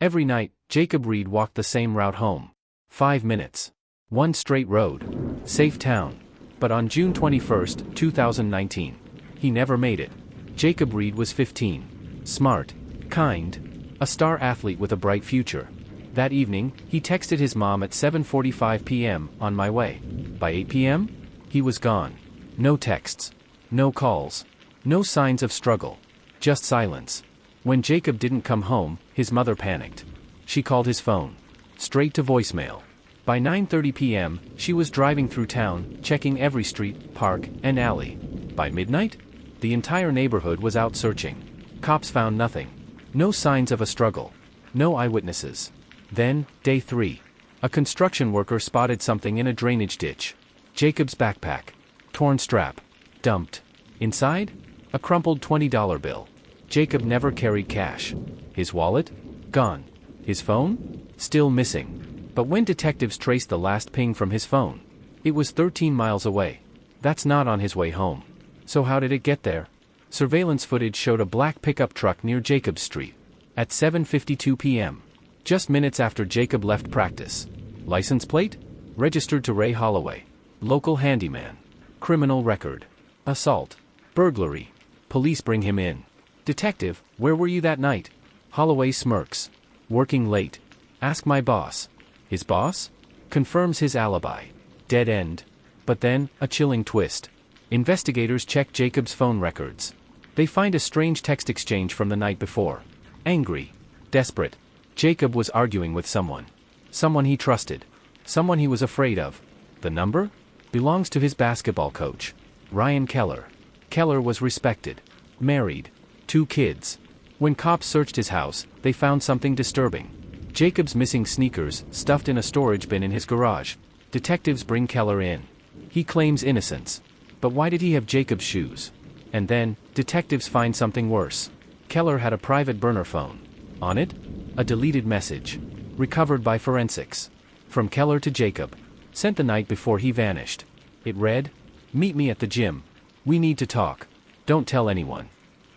Every night, Jacob Reed walked the same route home. 5 minutes. One straight road. Safe town. But on June 21, 2019, he never made it. Jacob Reed was 15. Smart. Kind. A star athlete with a bright future. That evening, he texted his mom at 7:45 p.m., "On my way." By 8 p.m., he was gone. No texts. No calls. No signs of struggle. Just silence. When Jacob didn't come home, his mother panicked. She called his phone. Straight to voicemail. By 9:30 p.m., she was driving through town, checking every street, park, and alley. By midnight, the entire neighborhood was out searching. Cops found nothing. No signs of a struggle. No eyewitnesses. Then, day 3. A construction worker spotted something in a drainage ditch. Jacob's backpack. Torn strap. Dumped. Inside? A crumpled $20 bill. Jacob never carried cash. His wallet? Gone. His phone? Still missing. But when detectives traced the last ping from his phone, it was 13 miles away. That's not on his way home. So how did it get there? Surveillance footage showed a black pickup truck near Jacobs Street. At 7:52 p.m. Just minutes after Jacob left practice. License plate? Registered to Ray Holloway. Local handyman. Criminal record. Assault. Burglary. Police bring him in. "Detective, where were you that night?" Holloway smirks. "Working late. Ask my boss." His boss? Confirms his alibi. Dead end. But then, a chilling twist. Investigators check Jacob's phone records. They find a strange text exchange from the night before. Angry. Desperate. Jacob was arguing with someone. Someone he trusted. Someone he was afraid of. The number? Belongs to his basketball coach. Ryan Keller. Keller was respected. Married. 2 kids. When cops searched his house, they found something disturbing. Jacob's missing sneakers, stuffed in a storage bin in his garage. Detectives bring Keller in. He claims innocence. But why did he have Jacob's shoes? And then, detectives find something worse. Keller had a private burner phone. On it? A deleted message. Recovered by forensics. From Keller to Jacob. Sent the night before he vanished. It read, "Meet me at the gym. We need to talk. Don't tell anyone."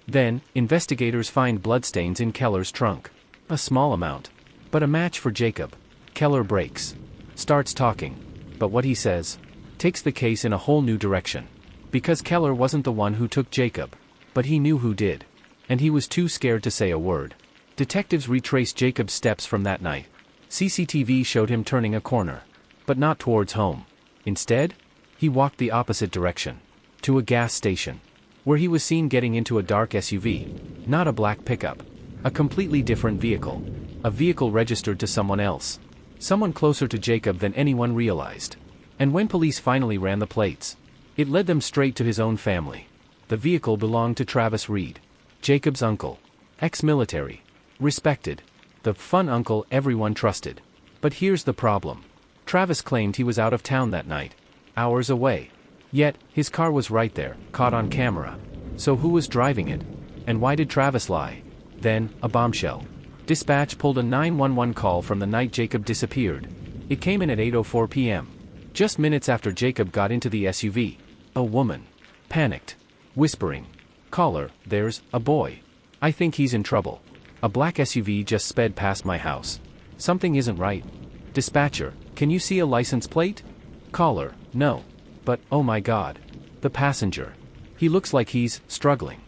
Then, investigators find bloodstains in Keller's trunk. A small amount. But a match for Jacob. Keller breaks. Starts talking. But what he says takes the case in a whole new direction. Because Keller wasn't the one who took Jacob. But he knew who did. And he was too scared to say a word. Detectives retraced Jacob's steps from that night. CCTV showed him turning a corner. But not towards home. Instead, he walked the opposite direction. To a gas station. Where he was seen getting into a dark SUV. Not a black pickup. A completely different vehicle. A vehicle registered to someone else. Someone closer to Jacob than anyone realized. And when police finally ran the plates, it led them straight to his own family. The vehicle belonged to Travis Reed. Jacob's uncle. Ex-military. Respected. The fun uncle everyone trusted. But here's the problem. Travis claimed he was out of town that night. Hours away. Yet, his car was right there, caught on camera. So who was driving it? And why did Travis lie? Then, a bombshell. Dispatch pulled a 911 call from the night Jacob disappeared. It came in at 8:04 p.m. Just minutes after Jacob got into the SUV. A woman. Panicked. Whispering. "Caller, there's a boy. I think he's in trouble. A black SUV just sped past my house. Something isn't right. Dispatcher, can you see a license plate?" Caller, "No. But, oh my God. The passenger. He looks like he's struggling."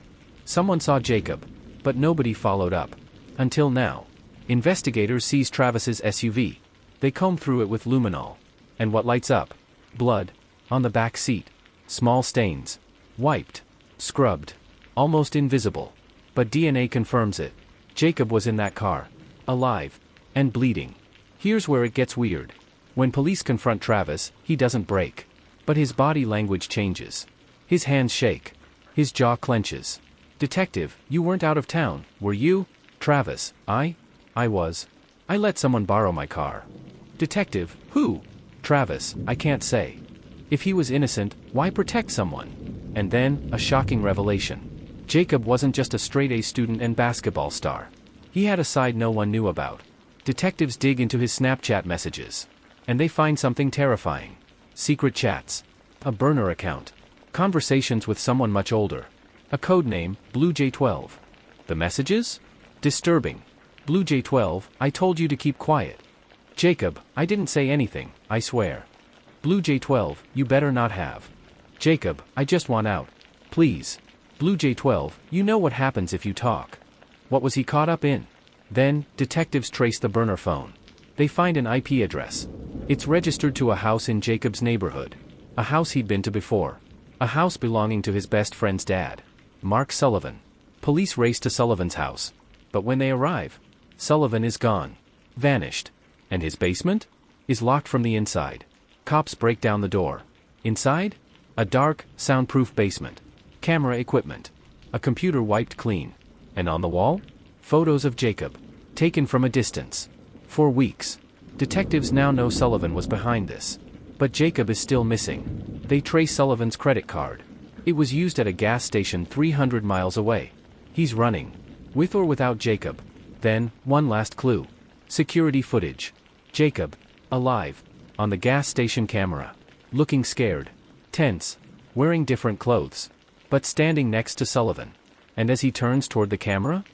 Someone saw Jacob. But nobody followed up. Until now. Investigators seize Travis's SUV. They comb through it with luminol. And what lights up? Blood. On the back seat. Small stains. Wiped. Scrubbed. Almost invisible. But DNA confirms it. Jacob was in that car. Alive. And bleeding. Here's where it gets weird. When police confront Travis, he doesn't break. But his body language changes. His hands shake. His jaw clenches. "Detective, you weren't out of town, were you?" Travis, I was. I let someone borrow my car." "Detective, who?" Travis, "I can't say." If he was innocent, why protect someone? And then, a shocking revelation. Jacob wasn't just a straight-A student and basketball star. He had a side no one knew about. Detectives dig into his Snapchat messages. And they find something terrifying. Secret chats. A burner account. Conversations with someone much older. A code name, Blue J12. The messages? Disturbing. Blue J12, I told you to keep quiet. Jacob, I didn't say anything, I swear. Blue J12, you better not have. Jacob, I just want out. Please. Blue J12, you know what happens if you talk. What was he caught up in? Then, detectives trace the burner phone. They find an IP address. It's registered to a house in Jacob's neighborhood. A house he'd been to before. A house belonging to his best friend's dad, Mark Sullivan. Police race to Sullivan's house. But when they arrive, Sullivan is gone. Vanished. And his basement? Is locked from the inside. Cops break down the door. Inside? A dark, soundproof basement. Camera equipment. A computer wiped clean. And on the wall? Photos of Jacob. Taken from a distance. For weeks. Detectives now know Sullivan was behind this. But Jacob is still missing. They trace Sullivan's credit card. It was used at a gas station 300 miles away. He's running. With or without Jacob. Then, one last clue. Security footage. Jacob. Alive. On the gas station camera. Looking scared. Tense. Wearing different clothes. But standing next to Sullivan. And as he turns toward the camera?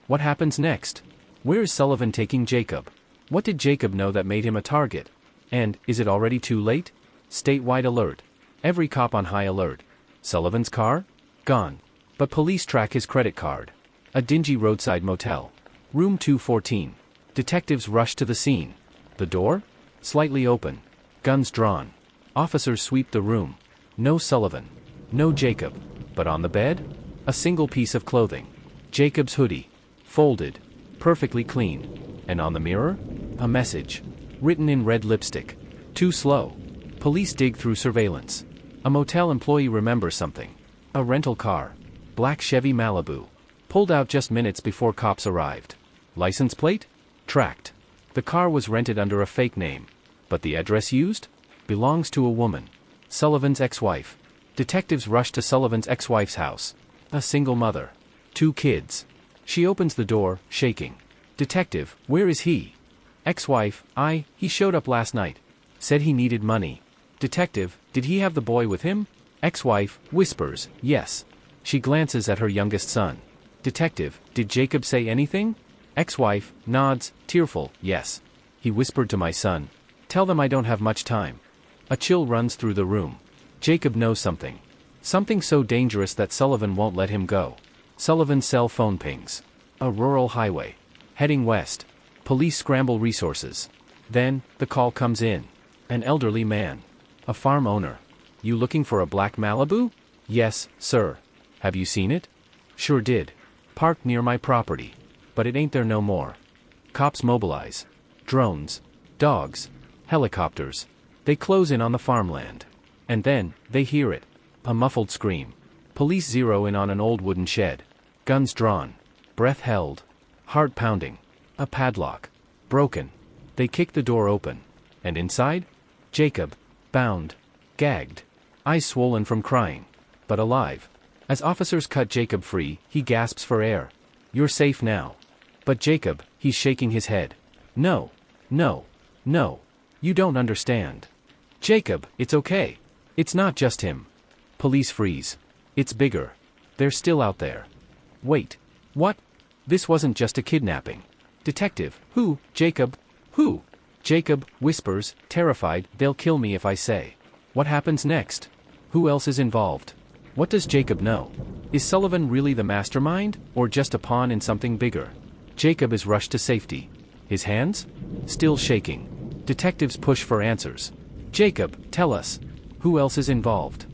What happens next? Where is Sullivan taking Jacob? What did Jacob know that made him a target? And, is it already too late? Statewide alert. Every cop on high alert. Sullivan's car? Gone. But police track his credit card. A dingy roadside motel. Room 214. Detectives rush to the scene. The door? Slightly open. Guns drawn. Officers sweep the room. No Sullivan. No Jacob. But on the bed? A single piece of clothing. Jacob's hoodie. Folded. Perfectly clean. And on the mirror? A message. Written in red lipstick. Too slow. Police dig through surveillance. A motel employee remembers something. A rental car. Black Chevy Malibu. Pulled out just minutes before cops arrived. License plate? Tracked. The car was rented under a fake name. But the address used? Belongs to a woman. Sullivan's ex-wife. Detectives rush to Sullivan's ex-wife's house. A single mother. 2 kids. She opens the door, shaking. Detective, where is he? Ex-wife, he showed up last night. Said he needed money. Detective, did he have the boy with him? Ex-wife, whispers, yes. She glances at her youngest son. Detective, did Jacob say anything? Ex-wife, nods, tearful, yes. He whispered to my son. Tell them I don't have much time. A chill runs through the room. Jacob knows something. Something so dangerous that Sullivan won't let him go. Sullivan's cell phone pings. A rural highway. Heading west. Police scramble resources. Then, the call comes in. An elderly man. A farm owner. You looking for a black Malibu? Yes, sir. Have you seen it? Sure did. Parked near my property. But it ain't there no more. Cops mobilize. Drones. Dogs. Helicopters. They close in on the farmland. And then, they hear it. A muffled scream. Police zero in on an old wooden shed. Guns drawn. Breath held. Heart pounding. A padlock. Broken. They kick the door open. And inside? Jacob. Bound. Gagged. Eyes swollen from crying. But alive. As officers cut Jacob free, he gasps for air. You're safe now. But Jacob, he's shaking his head. No. No. No. You don't understand. Jacob, it's okay. It's not just him. Police freeze. It's bigger. They're still out there. Wait. What? This wasn't just a kidnapping. Detective, who? Jacob? Who? Jacob whispers, terrified, they'll kill me if I say. What happens next? Who else is involved? What does Jacob know? Is Sullivan really the mastermind, or just a pawn in something bigger? Jacob is rushed to safety. His hands? Still shaking. Detectives push for answers. Jacob, tell us. Who else is involved?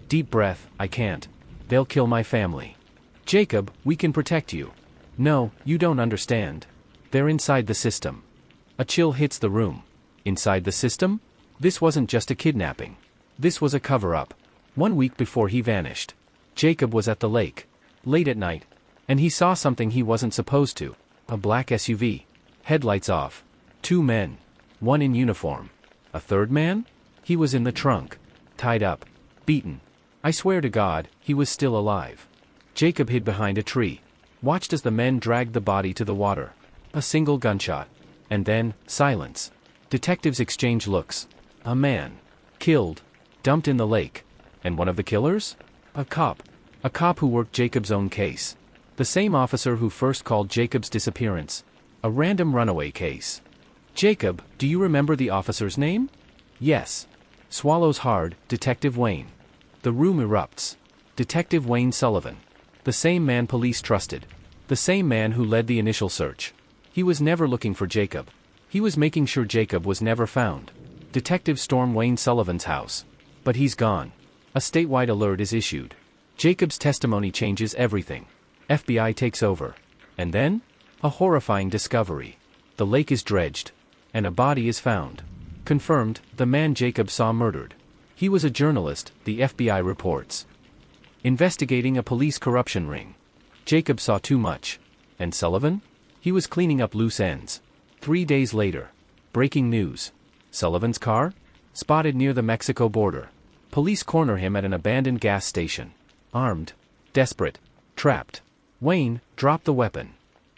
Deep breath, I can't. They'll kill my family. Jacob, we can protect you. No, you don't understand. They're inside the system. A chill hits the room. Inside the system? This wasn't just a kidnapping. This was a cover-up. 1 week before he vanished. Jacob was at the lake. Late at night. And he saw something he wasn't supposed to. A black SUV. Headlights off. 2 men. 1 in uniform. A third man? He was in the trunk. Tied up. Beaten. I swear to God, he was still alive. Jacob hid behind a tree. Watched as the men dragged the body to the water. A single gunshot. And then, silence. Detectives exchange looks. A man. Killed. Dumped in the lake. And one of the killers? A cop. A cop who worked Jacob's own case. The same officer who first called Jacob's disappearance a random runaway case. Jacob, do you remember the officer's name? Yes. Swallows hard, Detective Wayne. The room erupts. Detective Wayne Sullivan. The same man police trusted. The same man who led the initial search. He was never looking for Jacob. He was making sure Jacob was never found. Detectives storm Wayne Sullivan's house. But he's gone. A statewide alert is issued. Jacob's testimony changes everything. FBI takes over. And then? A horrifying discovery. The lake is dredged. And a body is found. Confirmed, the man Jacob saw murdered. He was a journalist, the FBI reports. Investigating a police corruption ring. Jacob saw too much. And Sullivan? He was cleaning up loose ends. 3 days later. Breaking news. Sullivan's car? Spotted near the Mexico border. Police corner him at an abandoned gas station. Armed. Desperate. Trapped. Wayne dropped the weapon.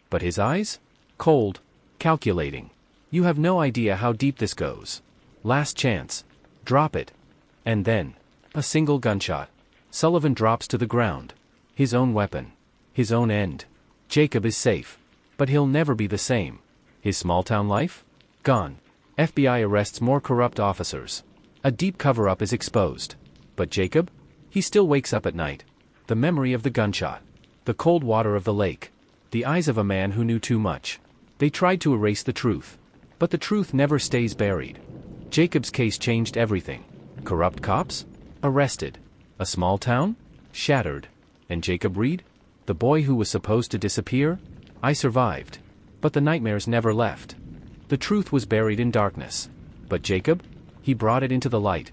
But his eyes? Cold. Calculating. You have no idea how deep this goes. Last chance. Drop it. And then. A single gunshot. Sullivan drops to the ground. His own weapon. His own end. Jacob is safe. But he'll never be the same. His small-town life? Gone. FBI arrests more corrupt officers. A deep cover-up is exposed. But Jacob? He still wakes up at night. The memory of the gunshot. The cold water of the lake. The eyes of a man who knew too much. They tried to erase the truth. But the truth never stays buried. Jacob's case changed everything. Corrupt cops? Arrested. A small town? Shattered. And Jacob Reed? The boy who was supposed to disappear? I survived. But the nightmares never left. The truth was buried in darkness. But Jacob? He brought it into the light.